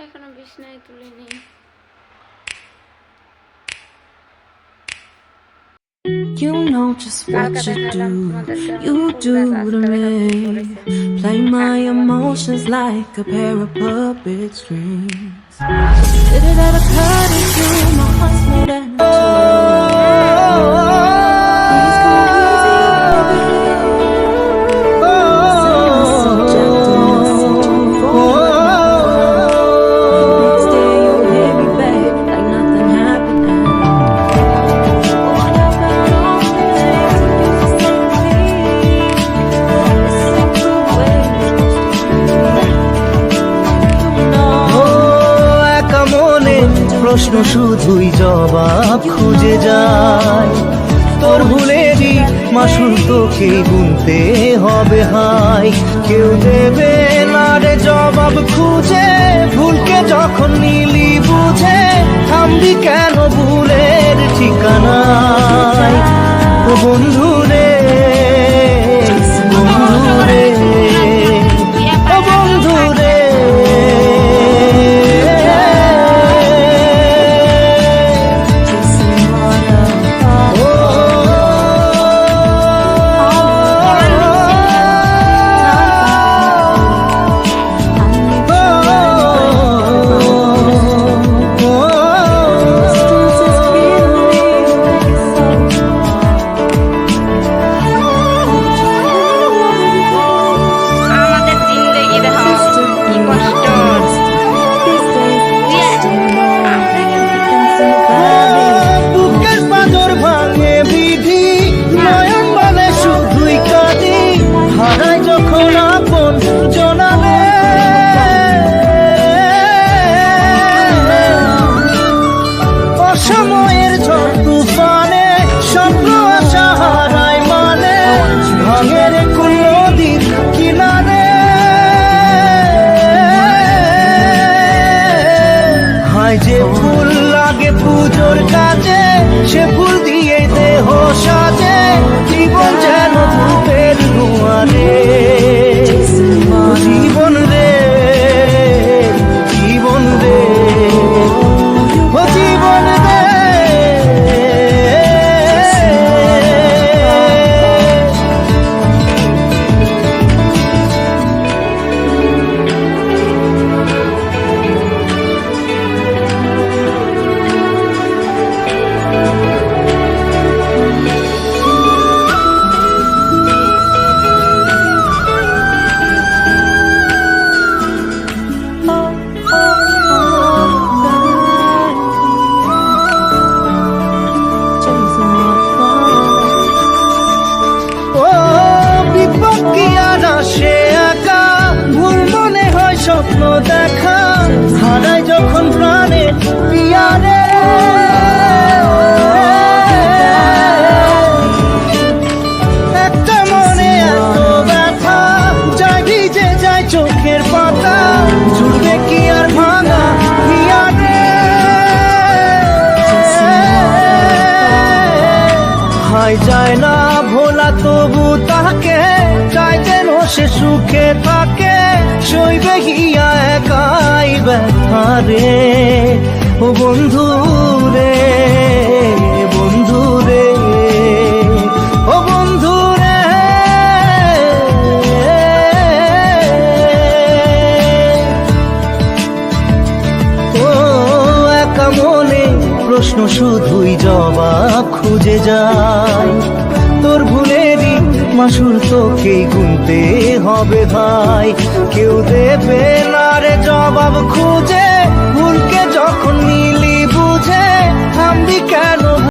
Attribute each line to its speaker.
Speaker 1: এখনো বিছনায় তুলিনি।
Speaker 2: You know just what you do, you do to me. Play my emotions like a pair of puppet strings. Did it ever occur to you my heart's made out of please go easy on me. Subject to message the next day you'll hear me back like nothing happened.
Speaker 3: প্রশ্ন শুধুই জবাব খুঁজে যায়, তোর ভুলেরই মাসুল তোকে গুনতে হবে হাই। কেউ দেবে না রে জবাব খুঁজে, ভুলকে যখন নিলি বুঝে থামবি কেন ভুলের ঠিকানায়। ও বন্ধু রে, বন্ধু রে, ও বন্ধু রে, সময়ের ঝড় তুফানে স্বপ্ন আশা হারায় মানে ভাঙের কোন নদীর কিনারে। হায় যে ফুল লাগে পুজোর কাজে, সে ফুল দিয়ে দেহ সাজে, জীবন যেন ধূপের দুয়ারে। জীবন রে, জীবন রে, ও জীবন রে, স্বপ্ন দেখা হারায় যখন প্রাণে পিয়ারে। একটা মনে এত ব্যথা যায় ভিজে যায় চোখের পাতা, জুড়বে কি আর ভাঙা পিয়ারে। হায় যায় না ভোলা তবু তাকে চাই যেন সে সুখে থাকে, সইবে গিয়া একাই ব্যথা রে। ও বন্ধু রে, বন্ধু রে, ও বন্ধু রে, ও একা মনে প্রশ্ন শুধুই জবাব খুঁজে যায়, তোর ভুলেরই মাসুল তোকেই গুনতে হবে ভাই। কেউ দেবে না রে জবাব